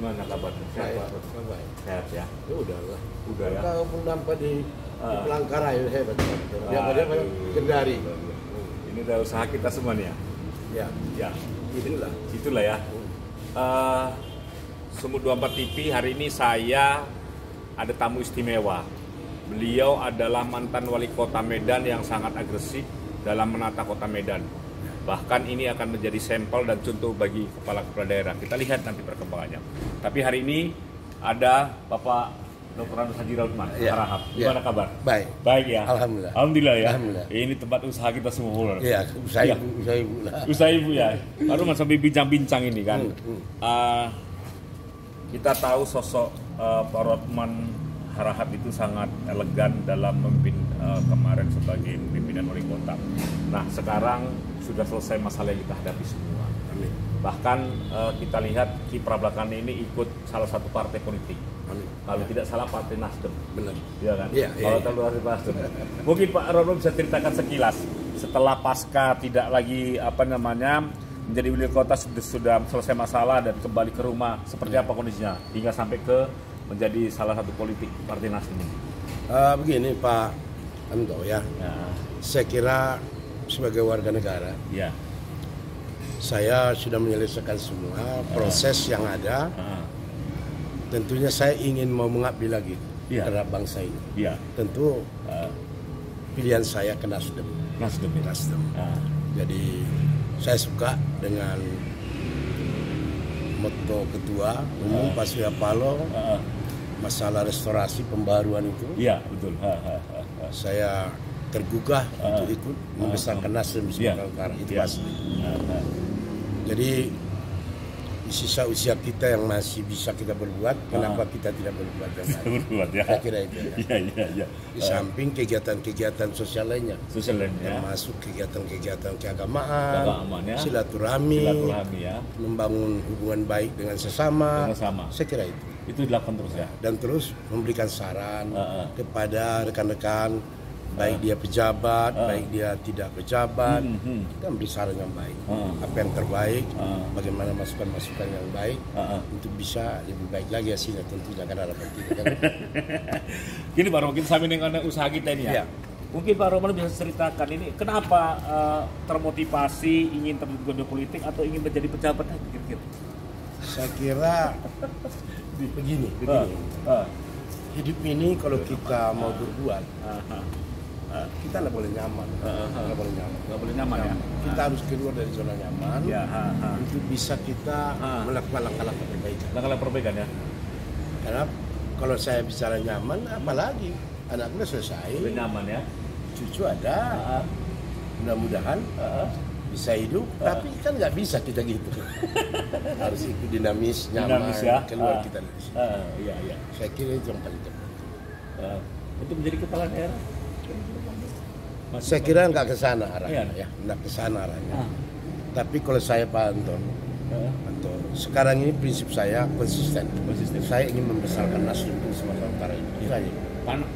Gimana kabarnya? Sehat, Pak? Baik. Sehat ya? Ya udahlah. Udah ya? Kalau pun nampak di Pelangkarai hebat. Dia Kendari. Ini udah usaha kita semua nih ya? Ya, Ya, itulah. ya. Sumut 24 TV hari ini saya ada tamu istimewa. Beliau adalah mantan wali kota Medan yang sangat agresif dalam menata kota Medan. Bahkan ini akan menjadi sampel dan contoh bagi kepala-kepala daerah. Kita lihat nanti perkembangannya. Tapi hari ini ada Bapak Dr. Anus Haji Rautman, Harahap. Gimana kabar? Baik. Baik ya? Alhamdulillah. Alhamdulillah ya? Alhamdulillah. Ini tempat usaha kita semua. Iya, usaha ibu lah. Usaha ibu ya? Baru sampai bincang-bincang ini kan. Kita tahu sosok Pak Rautman Harahap itu sangat elegan dalam memimpin kemarin sebagai pimpinan wali kota. Nah, sekarang sudah selesai masalah yang kita hadapi semua. Amin. Bahkan kita lihat kiprah belakangan ini ikut salah satu partai politik. Amin. Kalau tidak salah partai Nasdem. Benar. Iya kan? Iya, Kalau iya. terlalu dari Nasdem. Mungkin Pak Rautman bisa ceritakan sekilas setelah pasca tidak lagi menjadi wali kota sudah selesai masalah dan kembali ke rumah, seperti apa kondisinya hingga sampai ke menjadi salah satu politik partai Nasdem ini. Begini Pak Anto ya. Saya kira sebagai warga negara, Ya. saya sudah menyelesaikan semua proses yang ada. Tentunya saya ingin mau mengabdi lagi terhadap bangsa ini. Iya. Tentu pilihan saya ke Nasdem. Nasdem. Jadi saya suka dengan moto ketua umum Pak Surya Paloh, masalah restorasi pembaruan itu. Iya, betul. Saya tergugah untuk ikut membesarkan Nasdem di Sumatera Utara, itu pasti. Jadi di sisa usia kita yang masih bisa kita berbuat, kenapa kita tidak berbuat yang lain? Berbuat ya. Saya kira itu ya. Iya. Di samping kegiatan-kegiatan sosial lainnya, Sosial ya. termasuk kegiatan-kegiatan keagamaan, Keagamaan, ya. silaturahmi, Ya. membangun hubungan baik dengan sesama. Saya kira itu. Itu dilakukan terus ya. Dan terus memberikan saran kepada rekan-rekan, baik dia pejabat, baik dia tidak pejabat, kita memberi saran yang baik. Apa yang terbaik, bagaimana masukan-masukan yang baik untuk bisa lebih baik lagi hasilnya, tentunya karena harapan kita kan. Gini Pak Roman, kita sambil dengan usaha kita ini ya. Ya. Mungkin Pak Roman bisa ceritakan ini kenapa termotivasi ingin terjun ke dunia politik atau ingin menjadi pejabat kira-kira? Saya kira begini. Hidup ini kalau kita mau berbuat, kita nggak boleh nyaman. Nggak boleh nyaman ya. Kita harus keluar dari zona nyaman untuk bisa kita melakukan langkah-langkah perbaikan. Langkah perbaikan ya. Karena kalau saya bicara nyaman, apalagi anaknya selesai, Lebih nyaman ya. cucu ada, mudah-mudahan bisa hidup, tapi kan nggak bisa kita gitu. Harus ikut dinamis, nyaman, ya. keluar kita dari sini. Iya. Saya kira itu yang paling tepat. Untuk menjadi kepala daerah. Saya kira nggak ke sana arahnya, Iya. ya, nggak ke sana arahnya. Tapi kalau saya Pak Anton, sekarang ini prinsip saya konsisten. Saya ingin membesarkan Nasdem di Sumatera Utara ini. Itu aja.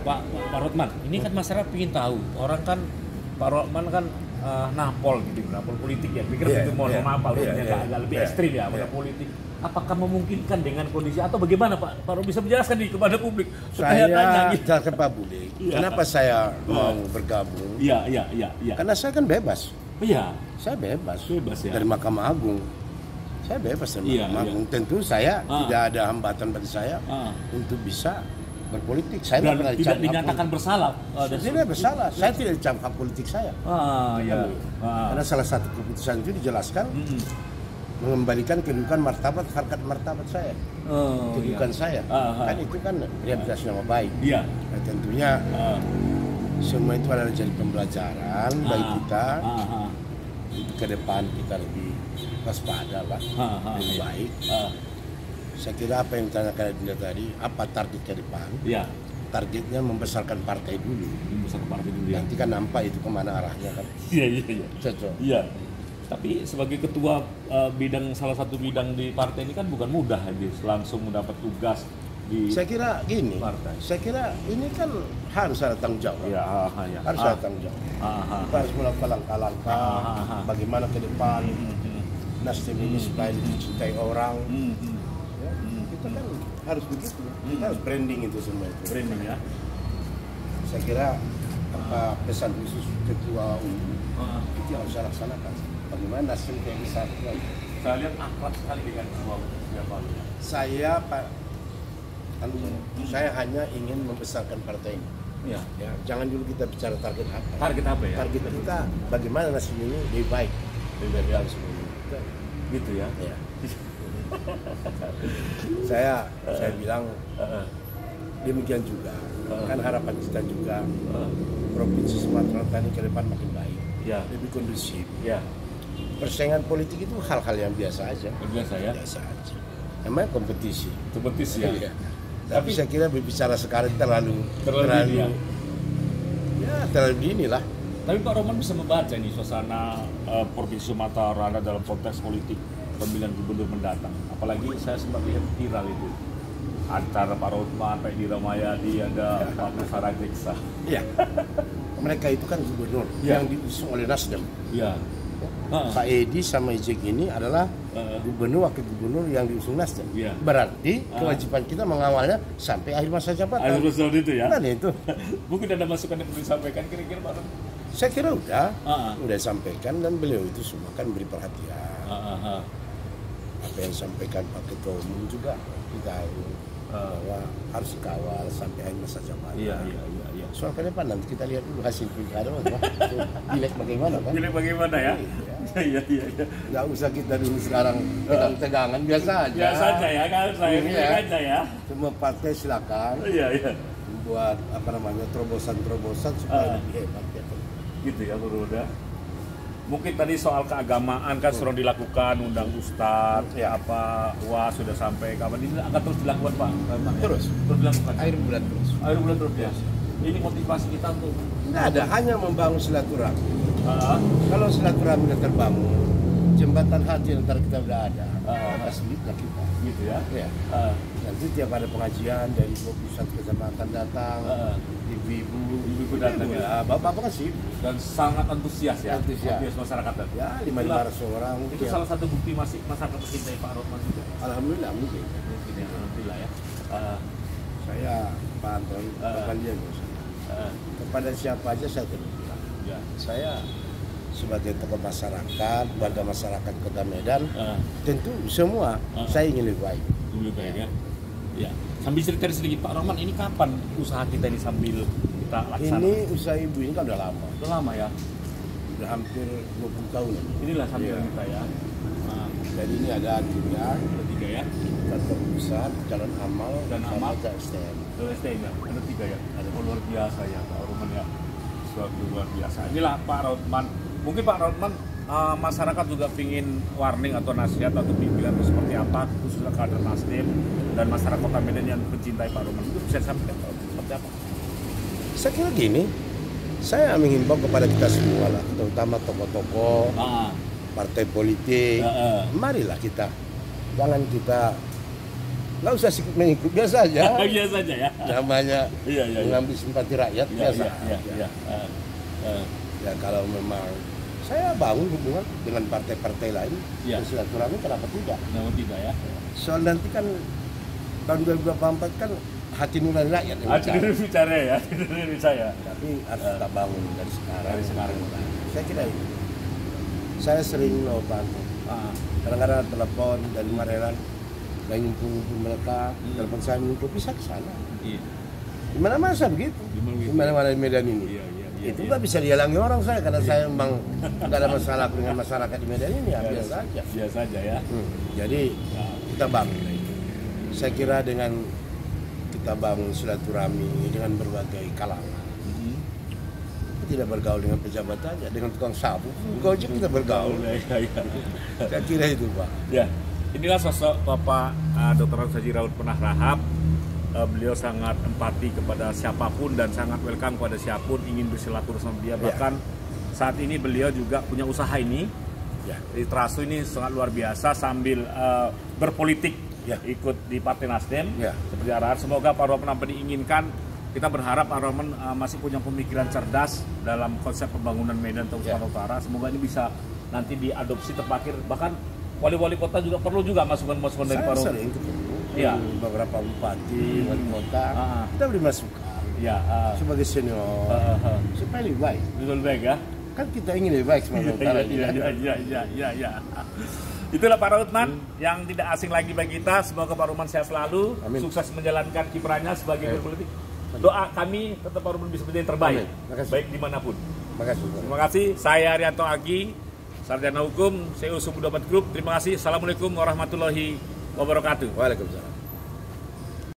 Pak Rautman, ini kan masyarakat ingin tahu. Orang kan Pak Rautman kan napol gitu, napol politik ya. Pikir itu mau napal, agak lebih ekstrim ya, pada politik. Apakah memungkinkan dengan kondisi atau bagaimana Pak? Pak Rautman bisa menjelaskan nih kepada publik. Saya tanya gitu. jelaskan Pak publik. Kenapa saya mau bergabung? Iya. Karena saya kan bebas. Iya. Saya bebas. Ya. Dari Mahkamah Agung. Saya bebas dari Mahkamah Agung. Tentu saya tidak ada hambatan bagi saya untuk bisa berpolitik. Saya Dan tidak dinyatakan bersalah. Saya tidak bersalah. Saya tidak dicap hak politik saya. Karena salah satu keputusan itu dijelaskan mengembalikan kedudukan martabat, harkat martabat saya, kedudukan saya. Kan itu kan rehabilitasi nama baik. Iya. Nah, tentunya semua itu adalah jadi pembelajaran bagi kita. Ke depan kita lebih waspada lah, lebih baik. Saya kira apa yang ditanyakan Dinda tadi, apa target ke depan? Iya. Targetnya membesarkan partai dulu. Membesarkan partai dulu ya. Nanti kan nampak itu kemana arahnya kan. Iya. Cocok. Iya. Tapi sebagai ketua salah satu bidang di partai ini kan bukan mudah habis langsung mendapat tugas di Saya kira gini, partai. saya kira ini kan harus ada tanggung jawab. Ya, Harus ada tanggung jawab. Kita harus melakukan langkah-langkah bagaimana ke depan Nasdem ini supaya dicintai orang. ya. Kita kan harus begitu. Kita harus branding itu semua itu. Branding ya. Saya kira apa pesan khusus ketua umum itu yang harus saya laksanakan. Bagaimana Nasdem kayak bisa? Saya lihat akrab sekali dengan semua siapa. Saya hanya ingin membesarkan partai ini. Ya. Ya, jangan dulu kita bicara target apa. Target apa ya? Target kita bagaimana Nasdem ini lebih baik dari sebelumnya. Gitu ya. Ya. saya bilang demikian juga. Kan harapan kita juga provinsi Sumatera Utara ini ke depan makin baik, lebih kondusif. Persaingan politik itu hal-hal yang biasa aja. Biasa ya. Biasa aja. Namanya kompetisi. Kompetisi ya. Tapi saya kira berbicara sekarang terlalu dini lah. Tapi Pak Roman bisa membaca nih suasana provinsi Sumatera Utara dalam konteks politik pemilihan gubernur mendatang. Apalagi saya sempat lihat viral itu antara Pak Roman, Pak Edi Rahmayadi, ada Pak Musara Jeksa. Iya. Mereka itu kan gubernur yang diusung oleh Nasdem. Iya. Pak Edi sama Ijek ini adalah gubernur, wakil gubernur yang diusung Nasdem. Berarti kewajiban kita mengawalnya sampai akhir masa jabatan. Akhir masa itu ya? Kan itu. Mungkin ada masukan yang perlu disampaikan kira-kira Pak Roman? Saya kira udah sampaikan dan beliau itu semua kan beri perhatian. Apa yang disampaikan Pak Ketua Umum juga kita bahwa harus dikawal sampai akhir masa jabatan. Iya. Soal ke depan nanti kita lihat dulu hasil pilkada pilek bagaimana kan? Pilek bagaimana ya? Iya. Nggak usah kita dulu sekarang tegangan biasa aja. Biasa aja ya kan, saya pilek aja ya. Semua partai silakan. Iya. Buat terobosan supaya lebih hebat ya. Gitu ya Bro Roda. Mungkin tadi soal keagamaan kan sudah dilakukan, undang ustadz, sudah sampai kapan ini akan terus dilakukan Pak? Terus dilakukan. Akhir bulan terus ya. Ini motivasi kita untuk nggak ada, hanya membangun silaturahmi. Kalau silaturahmi sudah terbangun, jembatan hati antara kita sudah ada, pastilah kita. Gitu ya. Nanti tiap ada pengajian dari 21 kecamatan datang, ibu-ibu datang ya. Bapak-bapak kan sih dan sangat antusias ya. Antusias masyarakat. Ya 500 orang. Itu salah satu bukti masih masyarakat mencintai Pak Roman juga. Alhamdulillah mungkin ya, alhamdulillah ya. Saya Pak Anton, kalian kepada siapa aja saya terbuka. Saya sebagai tokoh masyarakat, warga masyarakat Kota Medan, tentu semua saya ingin lebih baik. Lebih baik ya. Ya. Sambil cerita sedikit Pak Roman, ini kapan usaha kita ini sambil kita laksanakan? Ini usaha ibu ini kan udah lama. Udah lama ya? Udah hampir 20 tahun. Inilah sambil kita ya. Jadi ini ada tiga ya. Kantor pusat, Jalan Amal, dan Amal, STM. STM ya, ada 3 ya. Ada luar biasa ya Pak Roman ya. Suatu luar biasa. Inilah Pak Roman. Mungkin Pak Roman masyarakat juga ingin warning atau nasihat atau pimpinan seperti apa khususnya kader Nasdem dan masyarakat Kota Medan yang mencintai Pak Roman itu bisa disampaikan seperti apa? Saya kira gini, saya menghimbau kepada kita semua lah, terutama tokoh-tokoh, partai politik, marilah kita, jangan kita nggak usah mengikut biasa aja. Biasa aja ya. Namanya mengambil simpati rakyat biasa. Ya kalau memang saya bangun hubungan dengan partai-partai lain, bersilaturahmi kenapa tidak? Kenapa tidak ya? Soal nanti kan tahun 2024 kan hati nurani rakyat yang hati nurani bicara ya, hati nurani saya. Tapi harus kita bangun dari sekarang. Saya kira itu. Saya sering bantu. Kadang-kadang telepon dari Marelan, dan ngumpul mereka, telepon saya minum kopi, saya ke sana. Di mana-mana begitu. Di mana-mana di Medan ini. Itu nggak bisa dihalangi orang saya karena saya memang nggak ada masalah dengan masyarakat di Medan ini, biasa saja. Biasa saja ya. Jadi kita bangun. Saya kira dengan kita bangun silaturahmi dengan berbagai kalangan. Kita tidak bergaul dengan pejabat aja, dengan tukang sapu, Gojek kita bergaul. Saya kira itu Pak. Ya, inilah sosok Bapak Dr. Haji Raud Penah Rahab. Beliau sangat empati kepada siapapun dan sangat welcome kepada siapapun ingin bersilaturahmi sama dia. Bahkan saat ini beliau juga punya usaha ini. Di Terasu ini sangat luar biasa sambil berpolitik ikut di Partai Nasdem seperti arahan. Semoga Pak Roman apa diinginkan. Kita berharap Pak Roman masih punya pemikiran cerdas dalam konsep pembangunan Medan atau Sumatera Utara. Semoga ini bisa nanti diadopsi terpakir. Bahkan wali-wali kota juga perlu juga masukan-masukan dari Pak Roman. Iya. beberapa bupati, wali kota, kita beri masukan Ya. sebagai senior supaya lebih baik. Lebih baik ya. Kan kita ingin lebih baik sebagai utara. Iya. Itulah Pak Rautman yang tidak asing lagi bagi kita. Semoga Pak Rautman sehat selalu, Amin. sukses menjalankan kiprahnya sebagai berpolitik. Doa kami tetap Pak Rautman bisa menjadi yang terbaik, baik dimanapun. Terima kasih. Saya Arianto Agi, Sarjana Hukum, CEO Sumbu Dapat Group. Terima kasih. Assalamualaikum warahmatullahi wabarakatuh. Waalaikumsalam.